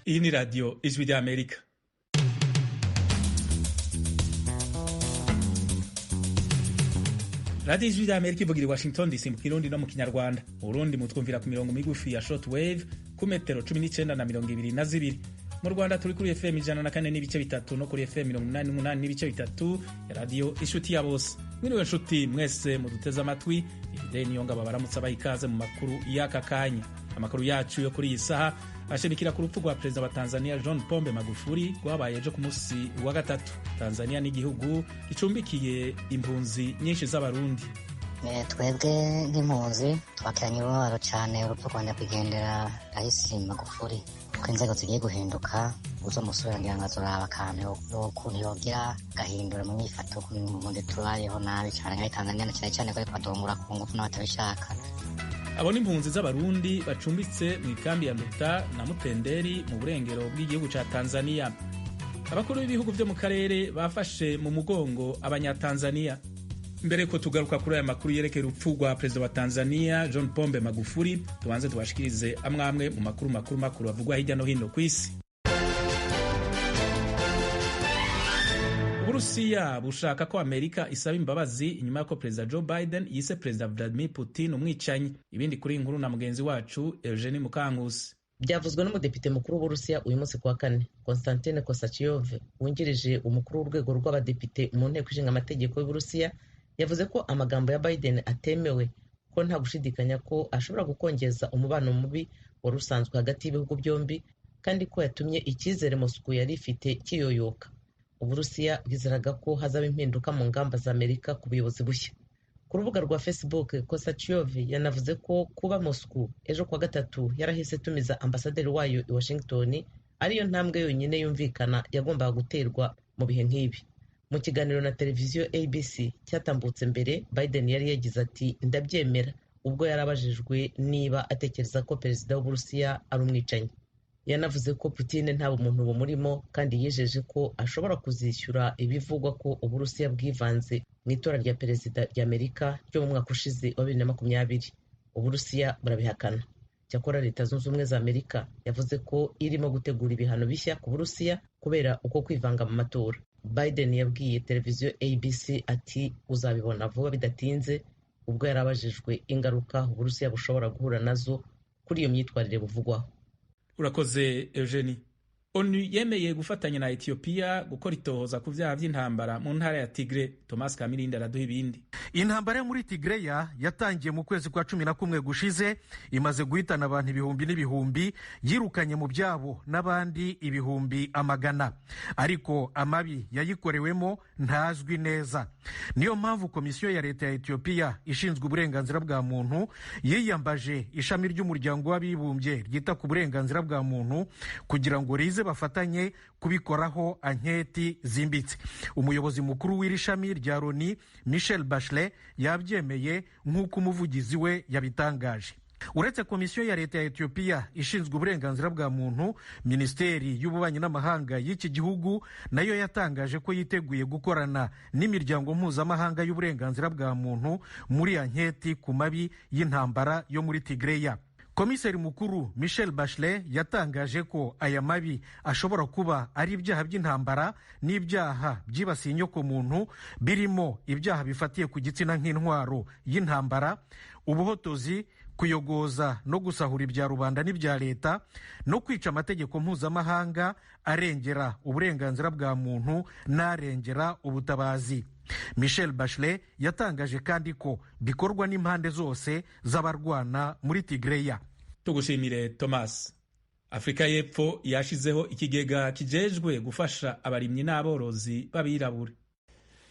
Iyi ni radiyo ijwi ry'Amerika. radiyo ijwi ry'Amerika ivugira i Washington DC mu Kirundi no mu Kinyarwanda. Mu Burundi mutwumvira ku mirongo migufi ya shortwave ku metero 19 na 22. Mu Rwanda turi kuri FM 104 n'ibice bitatu no kuri FM 88 n'ibice bitatu ya radiyo Inshuti ya Bose. Mwiriwe nshuti mwese muduteze amatwi, Ifide Niyongabo baramutsa bayikaze mu makuru y'aka kanya. Amakuru yacu yo kuri iyi saha ashimikira ku rupfu rwa perezida wa Tanzania John Pombe Magufuli rwabaye ejo ku munsi wa gatatu. Tanzania ni igihugu gicumbikiye impunzi nyinshi z'abarundi. Twebwe nk'impunzi twakiranye umubabaro cyane urupfu rwa nyakwigendera Rais Magufuli. Ko inzego zigiye guhinduka uzo musore ngira ngo azoraba akantu ukuntu yogira gahindura mu myifato mu tubayeho nabi cyane nka Tanzania cyane cyane ko kwadongura ku ngufu n'abatabishaka. Abo ni impunzi z'abarundi bacumbitse mu ikambi ya Nduta na Mutenderi mu burengero bw'igihugu ca Tanzania. Abakuru b'ibihugu byo mu karere bafashe mu mugongo abanyatanzania. Mbere ko tugaruka kuri aya makuru yerekeye urupfu rwa perezida wa Tanzania John Pombe Magufuli, tubanze tubashikirize amwe mu makuru avugwa hirya no hino ku isi. Uburusiya bushaka ko Amerika isaba imbabazi inyuma y'uko perezida Joe Biden yise perezida Vladimir Putin umwicanyi. Ibindi kuri inkuru na mugenzi wacu Eugenie Mukankusi. Byavuzwe n'umudepite mukuru w'Uburusiya uyu munsi kuwa kane, Konstantin Kosachev, wungirije umukuru w'urwego rw'abadepite mu nteko ishinga amategeko y'Uburusiya, yavuze ko amagambo ya Biden atemewe, ko nta gushidikanya ko ashobora gukongeza umubano mubi wari usanzwe hagati y'ibihugu byombi, kandi ko yatumye icyizere Moscow yari ifite kiyoyoka. Uburusiya bwizeraga ko hazaba impinduka mu ngamba za Amerika ku buyobozi bushya. Ku rubuga rwa Facebook, Kosachev yanavuze ko kuba Moscow ejo kuwa gatatu yarahise tumiza ambasaderi wayo i Washington ariyo ntambwe yonyine yumvikana yagombaga guterwa mu bihe nk'ibi. Mu kiganiro na televiziyo ABC cyatambutse mbere, Biden yari yagize ati ndabyemera, ubwo yarabajijwe niba atekereza ko perezida w'Uburusiya ari umwicanyi. Yanavuze ko Putin nta bumuntu bumurimo, kandi yijeje ko ashobora kuzishyura ibivugwa ko Uburusiya bwivanze mu itora rya perezida ry'Amerika ryo mu mwaka ushize wa 2020. Uburusiya burabihakana. Cyakora Leta Zunze Ubumwe za Amerika yavuze ko irimo gutegura ibihano bishya ku Burusiya kubera uko kwivanga mu matora. Biden yabwiye televiziyo ABC ati uzabibona vuba bidatinze, ubwo yarabajijwe ingaruka Uburusiya bushobora guhura nazo kuri iyo myitwarire buvugwaho. Urakoze Eugenie. ONU yemeye gufatanya na Ethiopia gukora itohoza ku vyaha vy'intambara mu ntara ya Tigre. Thomas Kamirindi araduha ibindi. Intambara muri Tigreya yatangiye mu kwezi kwa 11 gushize, imaze guhitana abantu ibihumbi n'ibihumbi, yirukanye mu byabo n'abandi ibihumbi amagana, ariko amabi yayikorewemo ntazwi neza. Niyo mpamvu komisiyo ya leta ya Ethiopia ishinzwe uburenganzira bwa muntu yiyambaje ishami ry'umuryango w'abibumbye ryita ku burenganzira bwa muntu kugira ngo rize bafatanye kubikoraho anketi zimbitse. Umuyobozi mukuru w'iri shami rya Loni, Michelle Bachelet, yabyemeye nk'uko umuvugizi we yabitangaje. Uretse komisiyo ya leta ya Ethiopia ishinzwe uburenganzira bwa muntu, Minisiteri y'ububanyi n'amahanga y'iki gihugu nayo yatangaje ko yiteguye gukorana n'imiryango mpuzamahanga y'uburenganzira bwa muntu muri anketi ku mabi y'intambara yo muri Tigreya. Komiseri mukuru Michelle Bachelet yatangaje ko aya mabi ashobora kuba ari ibyaha by'intambara n'ibyaha byibasiye inyoko muntu, birimo ibyaha bifatiye ku gitsina nk'intwaro y'intambara, ubuhotozi, kuyogoza no gusahura ibya rubanda n'ibya leta, no kwica amategeko mpuzamahanga arengera uburenganzira bwa muntu n'arengera ubutabazi. Michelle Bachelet yatangaje kandi ko bikorwa n'impande zose z'abarwana muri Tigreya. Tugushimire Thomas. Afrika y'Epfo yashizeho ikigega kijejwe gufasha abarimyi n'aborozi b'abirabure.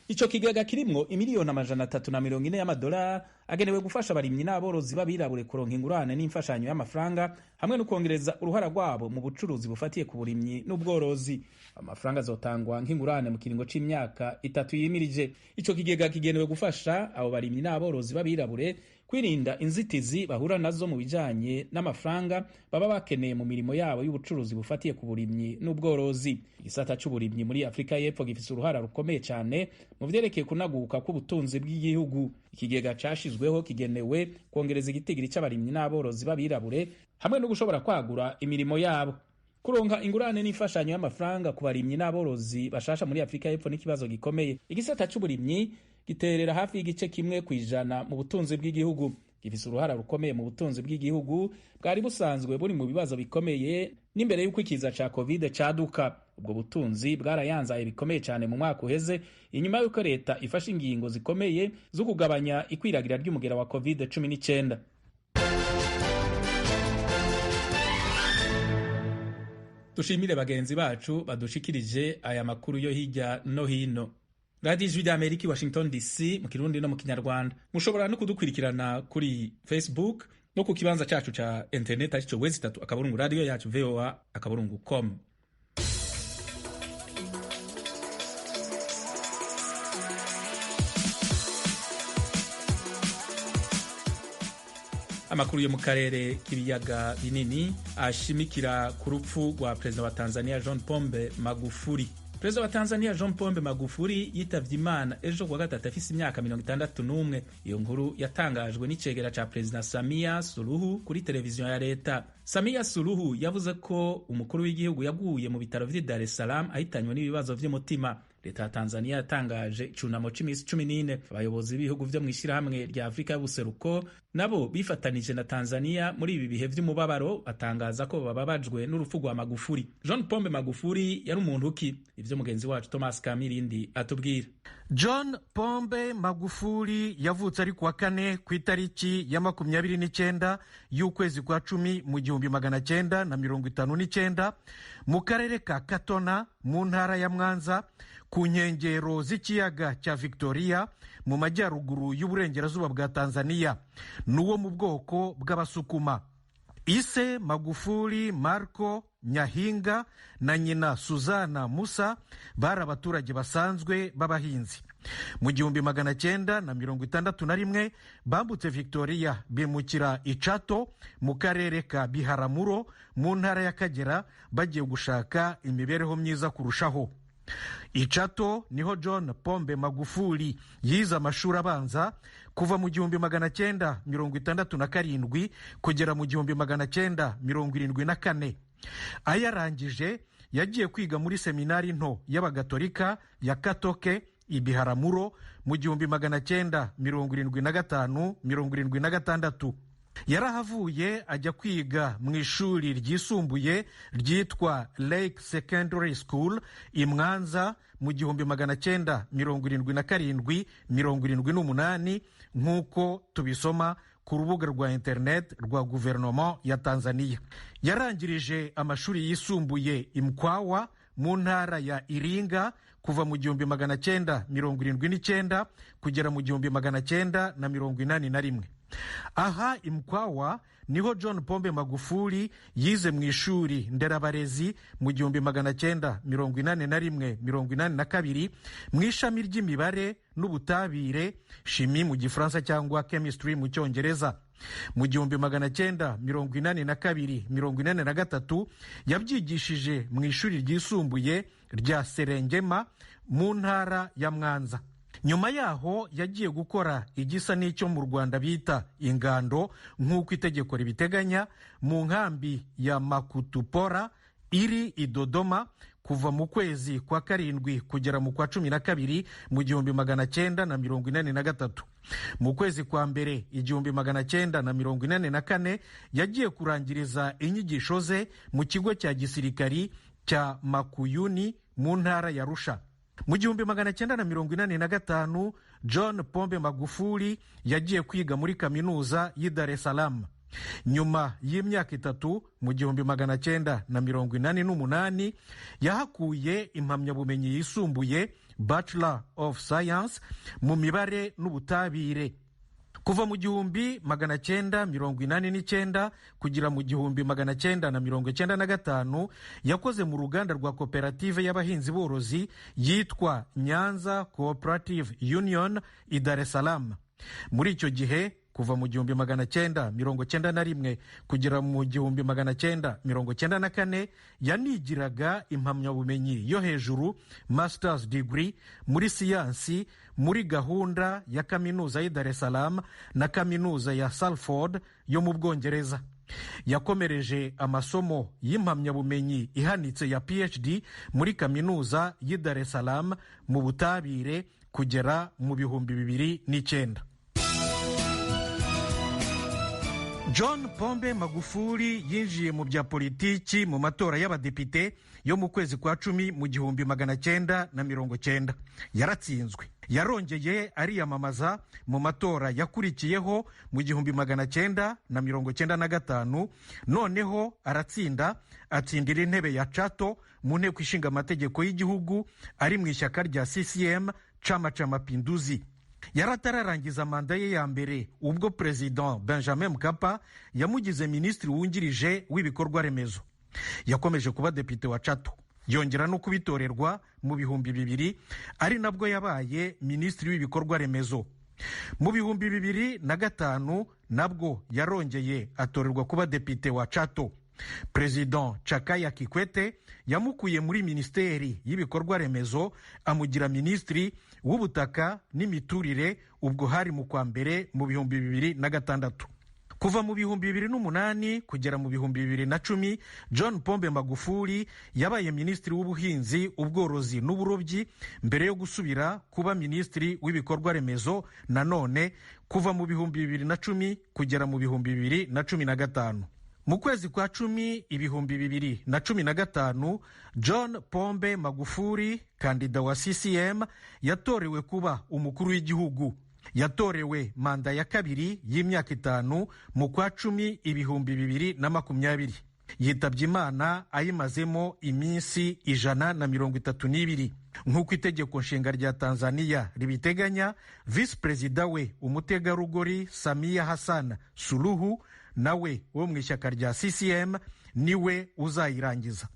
Ico kigega kirimwo imiliyoni 340 y'amadolari agenewe gufasha abarimyi n'aborozi b'abirabure kuronka ingurane n'imfashanyo y'amafaranga hamwe no kongereza uruhara rwabo mu bucuruzi bufatiye ku burimyi n'ubworozi. Amafaranga azotangwa nk'ingurane mu kiringo c'imyaka 3 yimirije. Ico kigega kigenewe gufasha abo barimyi n'aborozi b'abirabure kwirinda inzitizi bahura nazo mu bijanye n'amafaranga baba bakeneye mu mirimo yabo y'ubucuruzi bufatiye ku burimyi n'ubworozi. Igisata c'uburimyi muri Afrika y'Epfo gifise uruhara rukomeye cyane mu vyerekeye kunaguka k'ubutunzi bw'igihugu. Ikigega cashizweho kigenewe kongereza igitigiri c'abarimyi n'aborozi b'abirabure hamwe no gushobora kwagura imirimo yabo. kuronka ingurane n'imfashanyo y'amafaranga ku barimyi n'aborozi bashasha muri Afrika y'Epfo n'ikibazo gikomeye. Igisata c'uburimyi giterera hafi y'igice kimwe kw'ijana mu butunzi bw'igihugu, gifise uruhara rukomeye mu butunzi bw'igihugu bwari busanzwe buri mu bibazo bikomeye n'imbere y'uko ikiza ca covid caduka. Ubwo butunzi bwarayanzaye bikomeye cyane mu mwaka uheze inyuma y'uko leta ifashe ingingo zikomeye zo kugabanya ikwiragira ry'umugera wa covid-19. Dushimire bagenzi bacu badushikirije aya makuru yo hirya no hino. Radio Ijwi ry'Amerika, Washington DC, mu Kirundi no mu Kinyarwanda. Mushobora no kudukurikirana kuri Facebook no ku kibanza cacu ca internet arico www.radio yacu voa.com. Amakuru yo mu karere k'ibiyaga binini ashimikira ku rupfu rwa perezida wa Tanzania John Pombe Magufuli. Perezida wa Tanzania John Pombe Magufuli yitavye Imana ejo kuwa gatatu afise imyaka 61. Iyo nkuru yatangajwe n'icegera ca Perezida Samia Suluhu kuri televiziyo ya leta. Samia Suluhu yavuze ko umukuru w'igihugu yaguye mu bitaro vy'i Dar es Salaam ahitanywe n'ibibazo vy'umutima. Leta ya Tanzania yatangaje icunamo c'imisi 14. Abayobozi b'ibihugu vyo mw'ishirahamwe rya Afrika y'ubuseruko nabo bifatanije na Tanzania muri ibi bihe vy'umubabaro batangaza ko bababajwe n'urupfu rwa Magufuli. John Pombe Magufuli yari umuntu ki? Ivyo mugenzi wacu Thomas Kamirindi atubwira. John Pombe Magufuli yavutse ari kuwa kane ku itariki ya 29 y'ukwezi kwa 10 mu 1959 mu karere ka Katona mu ntara ya Mwanza ku nkengero z'ikiyaga cya Victoria mu majyaruguru y'uburengerazuba bwa Tanzania, n'uwo mu bwoko bw'Abasukuma. Ise Magufuli Marco Nyahinga na nyina Suzana Musa bari abaturage basanzwe b'abahinzi. Mu 1961 bambutse Victoria bimukira Ichato mu karere ka Biharamulo mu ntara ya Kagera bagiye gushaka imibereho myiza kurushaho. Ichato niho John Pombe Magufuli yize amashuri abanza kuva mu 1967 kugera mu 1974. Ayarangije yagiye kwiga muri seminari nto y'abagatolika ya Katoke Ibiharamulo mu 1975-76. Yarahavuye ajya kwiga mu ishuri ryisumbuye ryitwa Lake Secondary School i Mwanza mu 1977-78 nk'uko tubisoma ku rubuga rwa internet rwa guverinoma ya Tanzania. Yarangirije amashuri yisumbuye i Mkwawa mu ntara ya Iringa kuva mu 1979 kugera mu 1981. Aha i Mkwawa niho John Pombe Magufuli yize mu ishuri nderabarezi mu 1981-82 mu ishami ry'imibare n'ubutabire, shimi mu gifaransa cyangwa chemistry mu cyongereza. Mu 1982-83 yabyigishije mu ishuri ryisumbuye rya Serengema mu ntara ya Mwanza. Nyuma yaho yagiye gukora igisa n'icyo mu Rwanda bita ingando nk'uko itegeko ribiteganya mu nkambi ya Makutupora iri i Dodoma kuva mu kwezi kwa 7 kugera mu kwa 12 mu 1983. Mu kwezi kwa mbere 1984 yagiye kurangiriza inyigisho ze mu kigo cya gisirikari cya Makuyuni mu ntara ya Arusha. Mu 1985 John Pombe Magufuli yagiye kwiga muri kaminuza y'i Dar es Salaam. Nyuma y'imyaka 3 mu 1988 yahakuye impamyabumenyi yisumbuye Bachelor of Science mu mibare n'ubutabire. Kuva mu 1989 kugira mu 1995 yakoze mu ruganda rwa koperative y'abahinzi borozi yitwa Nyanza Cooperative Union i Dar es Salaam. Muri icyo gihe kuva mu 1991 kugera mu 1994 yanigiraga impamyabumenyi yo hejuru Master's Degree muri siyansi muri gahunda ya kaminuza y'i Dar es Salaam na kaminuza ya Salford yo mu Bwongereza. yakomereje amasomo y'impamyabumenyi ihanitse ya PhD muri kaminuza y'i Dar es Salaam mu butabire kugera mu 2009. John Pombe Magufuli yinjiye mu bya politiki mu matora y'abadepite yo mu kwezi kwa 10 mu 1990. Yaratsinzwe. Yarongeye ariyamamaza mu matora yakurikiyeho mu 1995, noneho aratsinda, atsindira intebe ya Chato mu nteko ishinga amategeko y'igihugu ari mu ishyaka rya CCM, Chama cha Mapinduzi. Yaratararangiza manda ye ya mbere ubwo President Benjamin Mkapa yamugize minisitiri wungirije w'ibikorwa remezo. Yakomeje kuba depite wa Chato, yongera no kubitorerwa mu 2000, ari nabwo yabaye minisitiri w'ibikorwa remezo. Mu 2005 nabwo yarongeye atorerwa kuba depite wa Chato. President Chakaya Kikwete yamukuye muri ministeri y'ibikorwa remezo amugira minisitiri w'ubutaka n'imiturire, ubwo hari mu kwa mbere mu 2006. Kuva mu 2008 kugera mu 2010, John Pombe Magufuli yabaye minisitiri w'ubuhinzi, ubworozi n'uburobyi mbere yo gusubira kuba minisitiri w'ibikorwa remezo nanone kuva mu 2010 kugera mu 2015. Mu kwezi kwa 10 2015, John Pombe Magufuli, kandida wa CCM, yatorewe kuba umukuru w'igihugu. Yatorewe manda ya kabiri y'imyaka 5 mu kwa 10 2020. Yitabye Imana ayimazemo iminsi 132. Nk'uko itegeko nshinga rya Tanzania ribiteganya, Vice Perezida we umutegarugori Samia Hassan Suluhu nawe wo mu ishyaka rya CCM niwe uzayirangiza.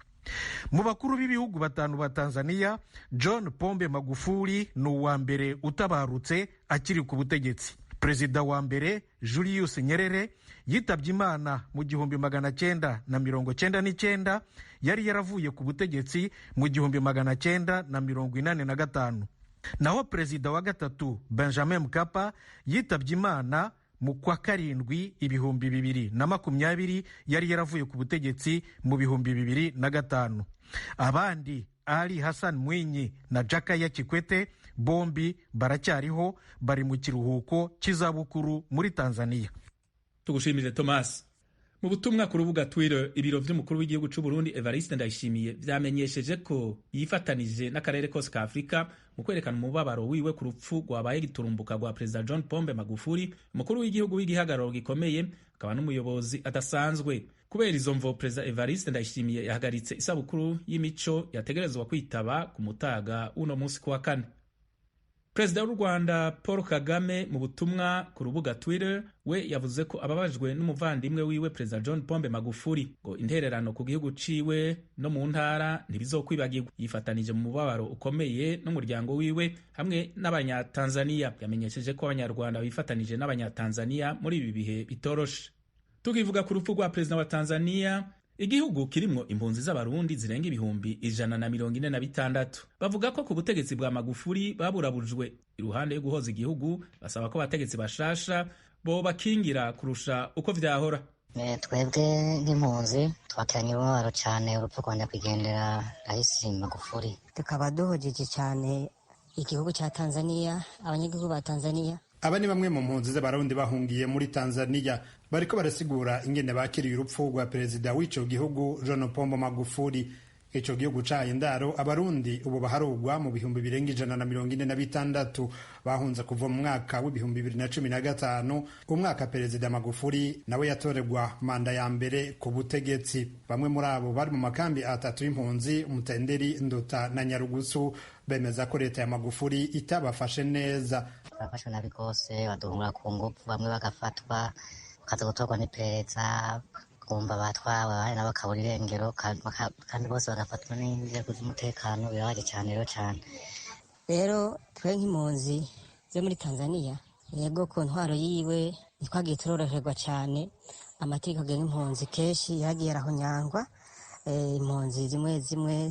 Mu bakuru b'ibihugu 5 ba Tanzania, John Pombe Magufuli ni uwa mbere utabarutse akiri ku butegetsi. Perezida wa mbere Julius Nyerere yitabye Imana mu 1999, yari yaravuye ku butegetsi mu 1985. Naho perezida wa gatatu Benjamin Mkapa yitabye Imana mu kwa 7 2020, yari yaravuye ku butegetsi mu 2005. Abandi Ali Hassan Mwinyi na Jakaya Kikwete bombi baracyariho, bari mu kiruhuko cy'izabukuru muri Tanzania. Tugushimire Thomas. Mu butumwa ku rubuga Twitter, ibiro vy'umukuru w'igihugu c'u Burundi Evariste Ndayishimiye vyamenyesheje ko yifatanije n'akarere kose ka Afrika mu kwerekana umubabaro wiwe ku rupfu rwabaye giturumbuka rwa President John Pombe Magufuli, umukuru w'igihugu w'igihagararo gikomeye, akaba n'umuyobozi adasanzwe. Kubera izo mvo, President Evariste Ndayishimiye yahagaritse isabukuru y'imico yategerezwa kwitaba ku mutaga uno munsi kuwa 4. Perezida w'u Rwanda Paul Kagame mu butumwa ku rubuga Twitter we yavuze ko ababajwe n'umuvandimwe wiwe Perezida John Pombe Magufuli, ngo intererano ku gihugu ciwe no mu ntara ntibizokwibagirwa. Yifatanije mu mubabaro ukomeye n'umuryango wiwe hamwe n'abanyatanzania. Yamenyesheje ko abanyarwanda bifatanije n'abanyatanzania muri ibi bihe bitoroshe. Tukivuga ku rupfu rwa Perezida wa Tanzania, igihugu kirimwo impunzi z'abarundi zirenga ibihumbi 146. Bavuga ko ku butegetsi bwa Magufuli baburabujwe. Iruhande yo guhoza igihugu, basaba ko abategetsi bashasha bo bakingira kurusha uko vyahora. Twebwe nk'impunzi twakiranye umubabaro cyane urupfu rwa nyakwigendera Rais Magufuli. Tukaba duhojeje cyane igihugu cya Tanzania, abanyagihugu ba Tanzania. Aba ni bamwe mu mpunzi z'abarundi bahungiye muri Tanzania, bariko barasigura ingene bakiriye urupfu rwa perezida w'ico gihugu John Pombe Magufuli. Ico gihugu caye indaro abarundi ubu baharugwa mu bihumbi birenga 146 bahunze kuva mu mwaka w'ibihumbi 2015, umwaka perezida Magufuli nawe yatorerwa manda ya mbere ku butegetsi. Bamwe muri abo bari mu makambi 3 y'impunzi, Mutenderi, Nduta na Nyarugusu, bemeza ko leta ya Magufuli itabafashe neza. Bafashwe nabi gose, baduhura ku ngufu, bamwe bagafatwa bakaza gutorwa n'iperereza, kumva batwawe abandi nabo bakabura irengero, kandi bose bagafatwa n'inzego z'umutekano. Birabaje cyane rero twe nk'impunzi zo muri Tanzania, yego ku ntwaro yiwe ntitwagiye turoroherwa cyane. Amategeko agenga impunzi kenshi yagiye arahonyangwa, impunzi zimwe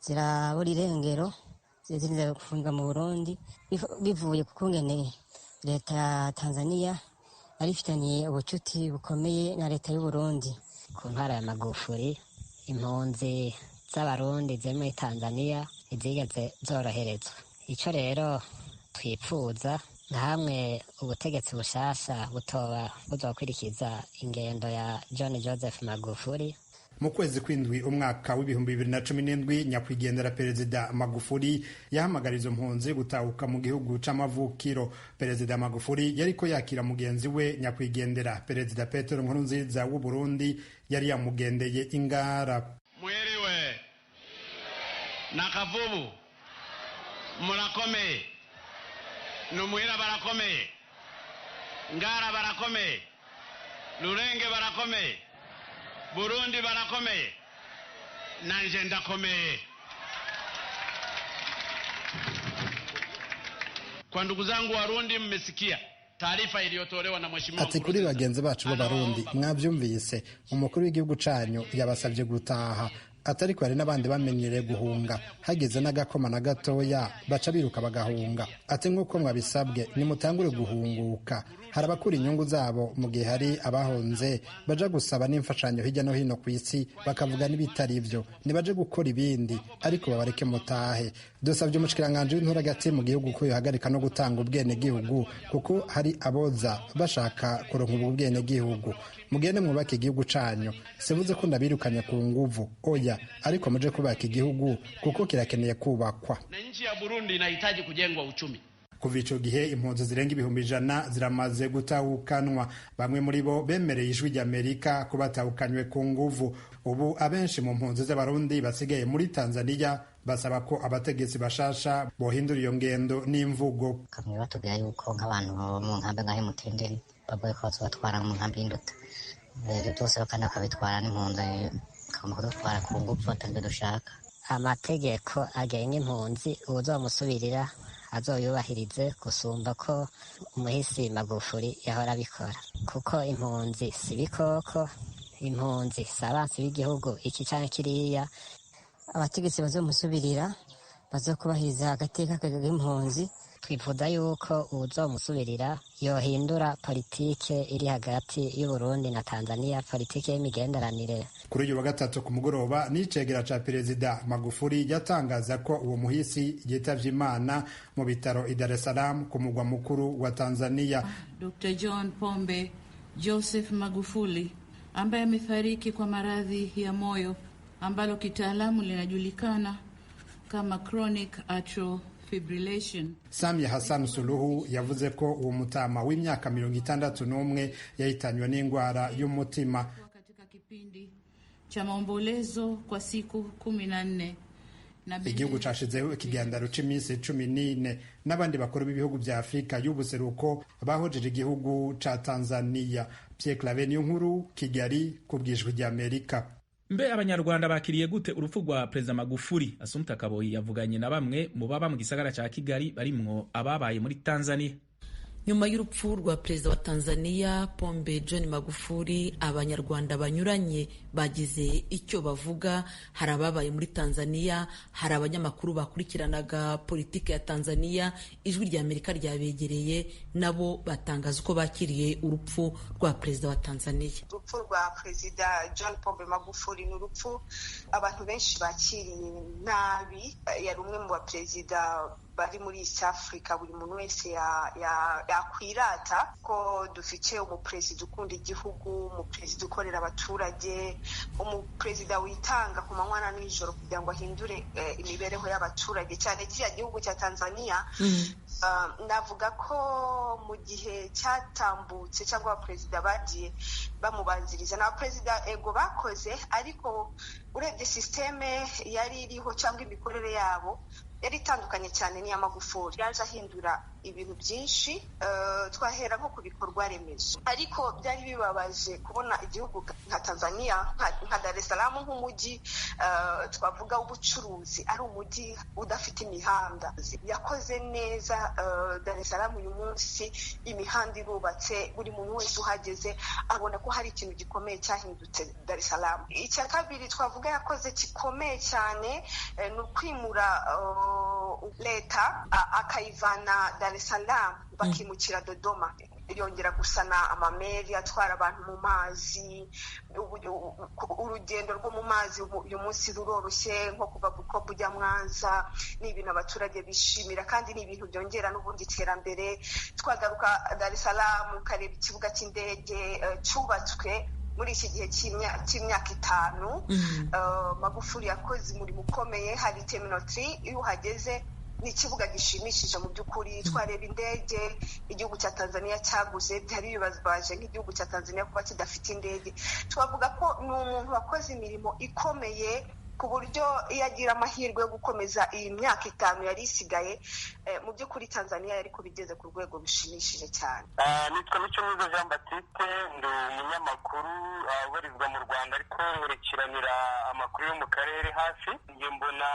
zirabura irengero, ziri gufungwa mu Burundi bivuye ku kungene leta ya Tanzania barifitaniye ubucuti bukomeye na leta y'u Burundi. Ku ntara ya Magufuli impunzi z'abarundi ziri muri Tanzania ntizigeze zoroherezwa. Ico rero twipfuza nka hamwe ubutegetsi bushasha butoba buzokwirikiza ingendo ya John Joseph Magufuli. Mu kwezi kw'indwi umwaka w'ibihumbi 2017 nyakwigendera Perezida Magufuli yahamagariza impunzi gutahuka mu gihugu c'amavukiro. Perezida Magufuli yariko yakira mugenzi we nyakwigendera Perezida Petero Nkurunziza w'u Burundi yari yamugendeye Ingara. Mwiriwe nakavubu murakomeye Numuhira barakomeye Ngara barakomeye Lurenge barakomeye Burundi barakomeye nanje ndakomeye. Kwa ndugu zangu Warundi, mmesikia taarifa iliyotolewa na mheshimiwa. Ati kuri bagenzi bacu b'Abarundi mwavyumvise umukuru w'igihugu canyu yabasavye gutaha. Atari ko hari n'abandi bamenyereye guhunga hageze n'agakoma na gatoya baca biruka bagahunga. Ati nk'uko mwabisabwe nimutangure guhunguka. Hari abakura inyungu zabo mu gihe hari abahonze baja gusaba n'imfashanyo hirya no hino ku isi bakavuga n'ibitari ivyo nibaje gukora ibindi ariko babareke mutahe. Dusabye umushikiranganje w'intura gati mu gihugu ko yohagarika no gutanga ubwene gihugu kuko hari aboza bashaka kuronka ubwene gihugu. Mugende mwubake igihugu canyu. Sevuze ko ndabirukanye ku nguvu oya, ariko muje kubaka igihugu kuko kirakeneye kubakwa. Na nchi ya Burundi inahitaji kujengwa uchumi. Kuva ico gihe impunzi zirenga 100,000 ziramaze gutahukanwa. Bamwe muri bo bemereye ijwi ry'Amerika ko batahukanywe ku nguvu. Ubu abenshi mu mpunzi z'Abarundi basigaye muri Tanzania basaba ko abategetsi bashasha bohindura iyo ngendo n'imvugo. Kamwe batubwira yuko nk'abantu mu nkambi ngahe Mutenderi bagoye ko batwara mu nkambi y'Induta. Byose bakana kabitwara n'impunzi kudutwara ku nguvu atandi dushaka. Amategeko agenga impunzi uzomusubirira azoyubahirize gusumba ko umuhisi Magufuli yahora abikora, kuko impunzi si bikoko, impunzi si abansi b'igihugu iki canke kiriya. Abategetsi bazomusubirira bazokubahiriza agateka k'impunzi. Twifuza yuko uzomusubirira yohindura politike iri hagati y'u Burundi na Tanzania, politike y'imigenderanire. Kuri uyu wa gatatu ku mugoroba n'icegera ca Perezida Magufuli yatangaza ko uwo muhisi yitavye Imana mu bitaro i Dar es Salaam ku mugwa mukuru wa Tanzania. Dr. John Pombe Joseph Magufuli ambaye amefariki kwa maradhi ya moyo ambalo kitaalamu linajulikana kama chronic atrial fibrillation. Samia Hassan Suluhu yavuze ko uwo mutama w'imyaka 61 yahitanywe n'ingwara y'umutima. Katika kipindi cha maombolezo kwa siku 14 igihugu cashizeho ikiganiro c'imisi 14 n'abandi bakuru b'ibihugu vya Afrika y'ubuseruko bahojeje igihugu ca Tanzania. Pierre Claver Niyonkuru, Kigali, kubwijwe ry'Amerika. Mbe abanyarwanda bakiriye gute urupfu rwa Perezida Magufuli? Assumpta Kaboyi yavuganye na bamwe mu baba mu gisagara ca Kigali barimwo ababaye muri Tanzania. Nyuma y'urupfu rwa Perezida wa Tanzania Pombe John Magufuli, abanyarwanda banyuranye bagize icyo bavuga. Hari ababaye muri Tanzania, hari abanyamakuru bakurikiranaga politiki ya Tanzania. Ijwi rya Amerika ryabegereye, nabo batangaza uko bakiriye urupfu rwa Perezida wa Tanzania. Urupfu rwa Perezida John Pombe Magufuli ni urupfu abantu benshi bakiriye nabi. Yari umwe mu baperezida bari muri East Africa buri muntu wese yakwirata ko dufite umuperezida ukunda igihugu, umuperezida ukorera abaturage, umuperezida witanga ku manywa na nijoro kugira ngo ahindure imibereho y'abaturage, cyane kiriya gihugu cya Tanzania. Navuga ko mu gihe cyatambutse cyangwa abaperezida bagiye bamubanziriza n'abaperezida ego bakoze, ariko urebye systeme yari iriho cyangwa imikorere yabo yari itandukanye cyane n'iya Magufuli. Yaje ahindura ibintu byinshi, twahera nko ku bikorwa remezo, ariko byari bibabaje kubona igihugu nka Tanzania nka Dar es Salaam nk'umujyi twavuga ubucuruzi ari umujyi udafite imihanda. Yakoze neza Dar es Salaam uyu munsi imihanda irubatse, buri muntu wese uhageze abona ko hari ikintu gikomeye cyahindutse Dar es Salaam. Icya kabiri twavuga yakoze gikomeye cyane ni ukwimura leta akayivana Dar es Salaam bakimukira Dodoma. yongera gusana amameri atwara abantu mu mazi. Urugendo rwo mu mazi uyu munsi ruroroshye, nko kuva Bukoba ujya Mwanza. Ni ibintu abaturage bishimira kandi ni ibintu byongera n'ubundi iterambere. Twagaruka Dar es Salaam ukareba ikibuga cy'indege cyubatswe muri iki gihe cy'imyaka 5. Magufuli yakoze umurimo ukomeye. Hari Terminal 3 iyo uhageze ni ikibuga gishimishije mu by'ukuri. Twareba indege igihugu cya Tanzania cyaguze, byari bibabaje nk'igihugu cya Tanzania kuba kidafite indege. Twavuga ko ni umuntu wakoze imirimo ikomeye ku buryo iyo agira amahirwe yo gukomeza iyi myaka 5 yari isigaye, mu by'ukuri Tanzania yari kubigeze ku rwego rushimishije cyane. Nitwa Micomyiza Jean Baptiste, ndi umunyamakuru ubarizwa mu Rwanda ariko nkurikiranira amakuru yo mu karere hafi. Njye mbona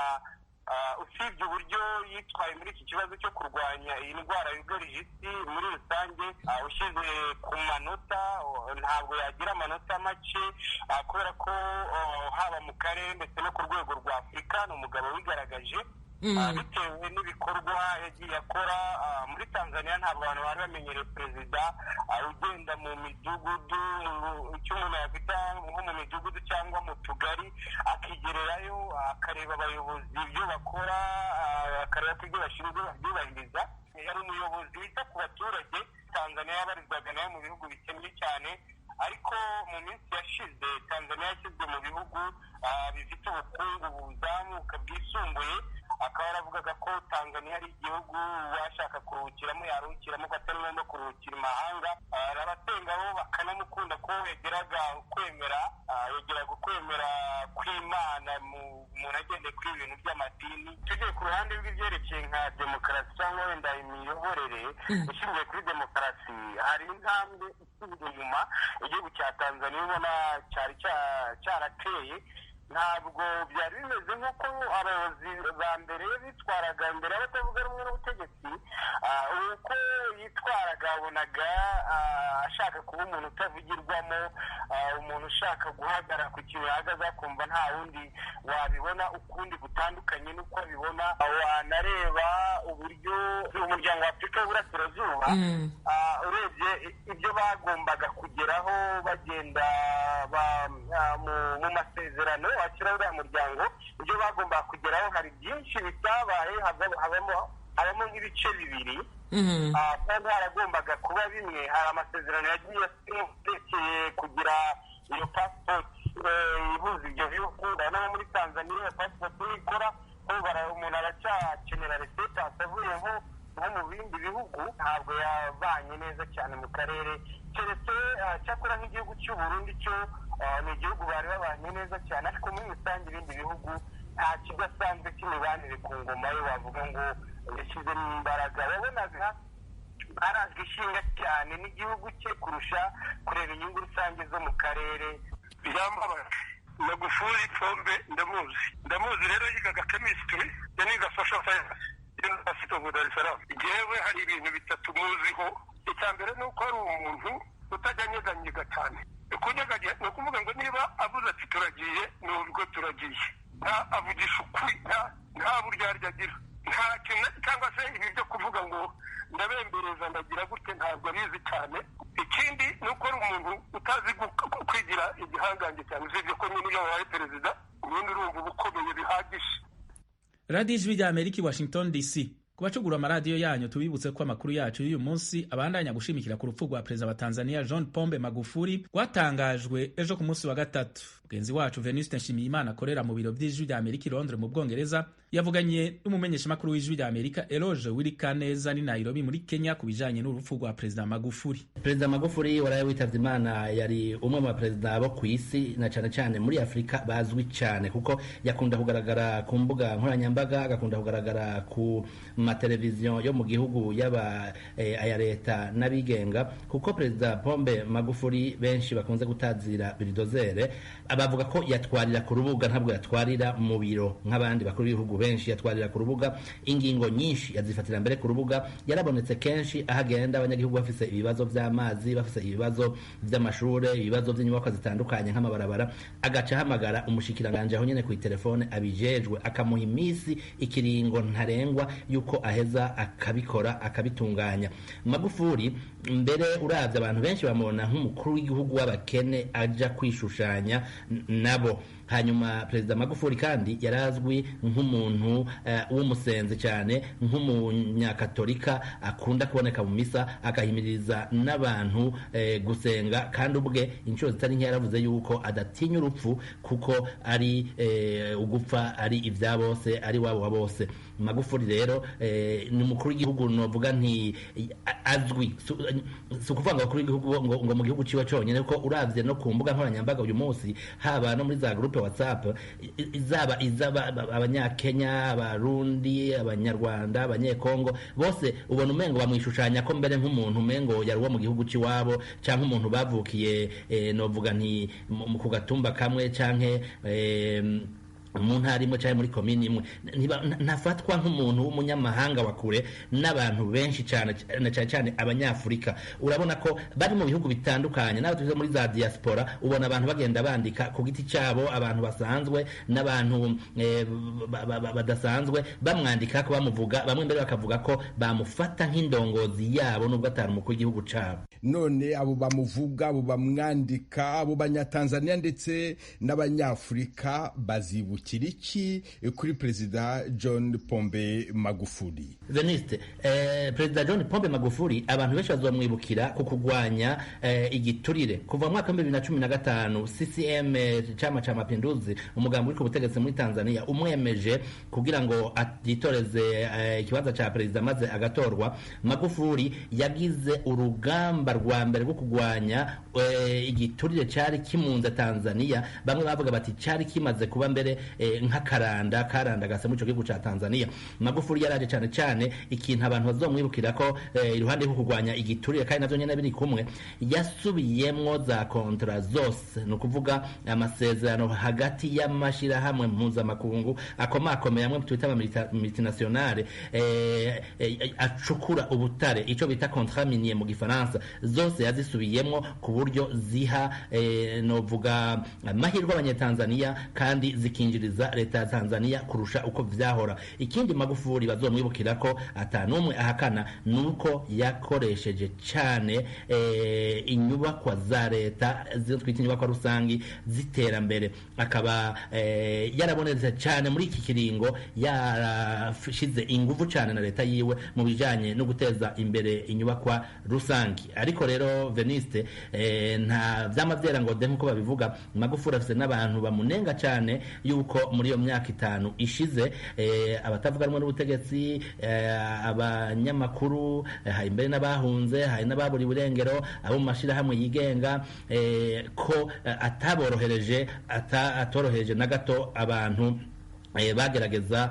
usibye uburyo yitwaye muri iki kibazo cyo kurwanya iyi ndwara yugarije isi muri rusange, ushyize ku manota ntabwo yagira amanota make, kubera ko haba mu karere ndetse no ku rwego rwa Afurika ni umugabo wigaragaje bitewe n'ibikorwa yagiye akora. Muri Tanzania ntabwo abantu bari bamenyereye perezida ugenda mu midugudu, icyo umuntu yakwita nko mu midugudu cyangwa mu tugari, akigererayo akareba abayobozi ibyo bakora, akareba ko ibyo bashinzwe babyubahiriza. Yari umuyobozi wita ku baturage. Tanzania yabarizwaga nayo mu bihugu bikennye cyane, ariko mu minsi yashize Tanzania yashyizwe mu bihugu bifite ubukungu buzamuka bwisumbuye. Akaba yaravugaga ko Tanzania ari igihugu washaka kuruhukiramo yaruhukiramo, ko atari ngombwa kuruhukira imahanga. Abasenga bo bakanamukunda ko yageraga ukwemera kw'Imana umuntu agendeye kuri ibintu by'amadini. Tugiye ku ruhande rw'ibyerekeye nka demokarasi cyangwa wenda imiyoborere ishingiye kuri demokarasi, hari intambwe isubira inyuma igihugu cya Tanzania ubona cyari cyarateye. Ntabwo byari bimeze nk'uko abayobozi ba mbere bitwaraga mbere y'abatavuga rumwe n'ubutegetsi. Uko yitwaraga wabonaga ashaka kuba umuntu utavugirwamo, umuntu ushaka guhagarara ku kintu yahagaze akumva nta wundi wabibona ukundi gutandukanye n'uko abibona. Wanareba uburyo umuryango wa Afurika y'Uburasirazuba urebye ibyo bagombaga kugeraho bagenda mu masezerano akira uriya muryango, ibyo bagombaga kugeraho hari byinshi bitabaye. Habamo nk'ibice bibiri kandi haragombaga kuba bimwe. Hari amasezerano yagiye yerekeye kugira iyo pasipoti ihuza ibyo bihugu. Urabona muri Tanzania iyo pasipoti ikora umuntu aracyakenera resepasi avuye nko mu bindi bihugu. Ntabwo yabanye neza cyane mu karere, keretse cyakora nk'igihugu cy'u Burundi cyo ni igihugu bari babanye neza cyane, ariko muri rusange ibindi bihugu nta kidasanzwe cy'imibanire ku ngoma ye wavuga ngo yashyizemo imbaraga. wabonaga arazwi ishinga cyane n'igihugu cye kurusha kureba inyungu rusange zo mu karere. Byambabaje. Magufuli Pombe ndamuzi rero yigaga chemistry, yaniga social science University of Dar es Salaam. Jewe hari ibintu bitatu muziho. Icya mbere ni uko ari umuntu utajyanyeganyega cyane. Kunyeganyega ni ukuvuga ngo niba avuze ati turagiye ni ubwo turagiye, nta avugisha ukuri, nta buryarya agira, nta kintu cyangwa se ibi byo kuvuga ngo ndabembereza ndagira gute ntabwo abizi cyane. Ikindi ni uko ari umuntu utazi kwigira igihangange cyane, usibye ko nyine iyo wabaye perezida ubundi urumva ubukomeye bihagije. Radio Ijwi rya Amerika i Washington DC. Kubacugura amaradiyo yanyu tubibutse ko amakuru yacu y'uyu munsi abandanya gushimikira ku rupfu rwa perezida wa Tanzania John Pombe Magufuli rwatangajwe ejo ku munsi wa gatatu. Mugenzi wacu Venuste Nshimiyimana akorera mu biro by'Ijwi rya Amerika i Londres mu Bwongereza yavuganye n'umumenyeshamakuru w'Ijwi rya Amerika Eloge Wirikaneza ni Nairobi muri Kenya ku bijanye n'urupfu rwa perezida Magufuli. Perezida Magufuli waraye witavye Imana yari umwe mu baperezida bo ku isi na cyane cyane muri Afrika bazwi cyane kuko yakunda kugaragara ku mbuga nkoranyambaga, agakunda kugaragara ku mateleviziyo yo mu gihugu yaba aya leta n'abigenga, kuko perezida Pombe Magufuli benshi bakunze gutazira biridozere. Abavuga ko yatwarira ku rubuga, ntabwo yatwarira mu biro nk'abandi bakuru b'ibihugu. Benshi yatwarira ku rubuga, ingingo nyinshi yazifatira mbere ku rubuga. Yarabonetse kenshi ahagenda abanyagihugu bafise ibibazo by'amazi, bafise ibibazo by'amashure, ibibazo by'inyubako zitandukanye nk'amabarabara, agaca hamagara umushikiranganje aho nyene ku telefone abijejwe, akamuha imisi ikiringo ntarengwa yuko aheza akabikora akabitunganya. Magufuli mbere uravye abantu benshi bamubona nk'umukuru w'igihugu w'abakene aja kwishushanya nabo. Hanyuma Perezida Magufuli kandi yarazwi nk'umuntu w'umusenzi cyane, nk'umunyakatolika akunda kuboneka mu misa agahimiriza n'abantu gusenga, kandi ubwe inshuro zitari nke yaravuze yuko adatinya urupfu kuko ari ugupfa ari ibya bose, ari wabo wa bose. Magufuli rero ni umukuru w'igihugu novuga nti azwi, si ukuvuga ngo umukuru w'igihugu ngo mu gihugu ciwe cyonyine, kuko uravye no ku mbuga nkoranyambaga uyu munsi haba no muri za groupe WhatsApp izaba abanyakenya, abarundi, abanyarwanda, abanyekongo, bose ubona umengo bamwishushanya ko mbere nk'umuntu umengo yari uwo mu gihugu ciwabo, canke umuntu bavukiye novuga nti ku gatumba kamwe canke mu ntara imwe cyangwa muri komini imwe. Ntafatwa nk'umuntu w'umunyamahanga wa kure n'abantu benshi cyane cyane abanyafurika. Urabona ko bari mu bihugu bitandukanye, nawe tuze muri za diaspora ubona abantu bagenda bandika ku giti cyabo, abantu basanzwe n'abantu badasanzwe bamwandika ko bamuvuga, bamwe mbere bakavuga ko bamufata nk'indongozi yabo nubwo atari umukuru w'igihugu cyabo. None abo bamuvuga, abo bamwandika, abo banyatanzania ndetse n'abanyafurika bazibukira iki kuri Perezida John Pombe Magufuli? Veniste, Perezida John Pombe Magufuli abantu benshi bazomwibukira ku kugwanya igiturire kuva mu mwaka wa 2015. CCM chama cha mapinduzi, umugambi uri ku butegetsi muri Tanzania, umwemeje kugira ngo yitoreze ikibanza cha perezida maze agatorwa. Magufuli yagize urugamba rwa mbere rwo kugwanya igiturire cyari kimunze Tanzania. Bamwe bavuga bati cyari kimaze kuba mbere nk'akaranda gasa mu gihugu ca Tanzania. Magufuli yaraje cyane cyane ikintu abantu bazomwibukira ko iruhande rwo kugwanya igiturire, kandi navyo nyene biri kumwe, yasubiyemwo za kontra zose, no kuvuga amasezerano hagati y'amashirahamwe mpuzamakungu akomakomeye amwe twita multinationale acukura ubutare, ico bita contrat minier mu gifaransa, zose yazisubiyemwo ku buryo ziha novuga amahirwe abanyetanzania kandi zikinjiriza leta ya Tanzania kurusha uko vyahora. Ikindi Magufuli bazomwibukira ko atanumwe ahakana nuko yakoresheje cyane inyubakwa za leta zo twita inyubakwa rusangi ziterambere, akaba yarabonetse cyane muri iki kiringo, yarashize ingufu cyane na leta yiwe mu bijanye no guteza imbere inyubakwa rusangi. Ariko rero Veniste, nta vyamavyera ngo de nkuko babivuga, Magufuli afise n'abantu bamunenga cyane yuko muri iyo myaka 5 ishize abatavuga rumwe n'ubutegetsi, abanyamakuru, hari imbere n'abahunze, hari n'ababuri burengero, abo mu mashirahamwe yigenga, ko atorohereje na gato abantu bagerageza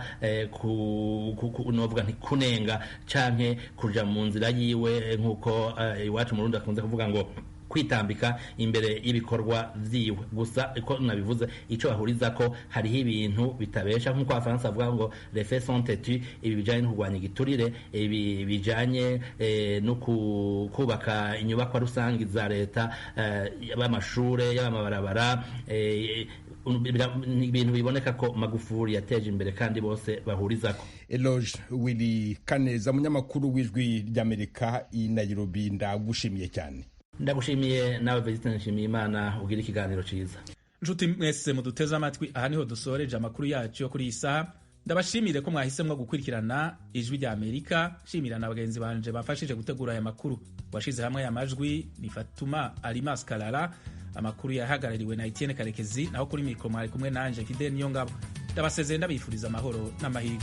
novuga nti kunenga canke kuja mu nzira yiwe, nkuko iwacu mu Burundi akunze kuvuga ngo kwitambika imbere y'ibikorwa vyiwe. Gusa uko nabivuze, ico bahuriza ko hariho ibintu bitabesha, nkuko abafaransa bavuga ngo les faits sont têtus. Ibi bijanye no kugwanya igiturire, ibi bijanye no kubaka inyubakwa rusangi za leta, y'amashure, y'amabarabara, ibintu biboneka ko Magufuli yateje imbere kandi bose bahurizako. Eloge Willy Kaneza, munyamakuru w'Ijwi ry'Amerika i Nairobi, ndagushimiye cyane. Ndagushimiye nawe Vegisite, nshimiye Imana, ugira ikiganiro ciza. Nshuti mwese muduteze amatwi, aha niho dusoreje amakuru yacu yo kuri iyi saha. Ndabashimire ko mwahisemwo gukurikirana Ijwi ry'Amerika. Shimira na bagenzi banje bafashije gutegura aya makuru. Washize hamwe aya majwi ni Fatuma Alimas Kalala. Amakuru yahagarariwe na Etienne Karekezi, naho kuri mikro mwari kumwe nanje Fidel Niyongabo. Ndabasezeye ndabifuriza amahoro n'amahirwe.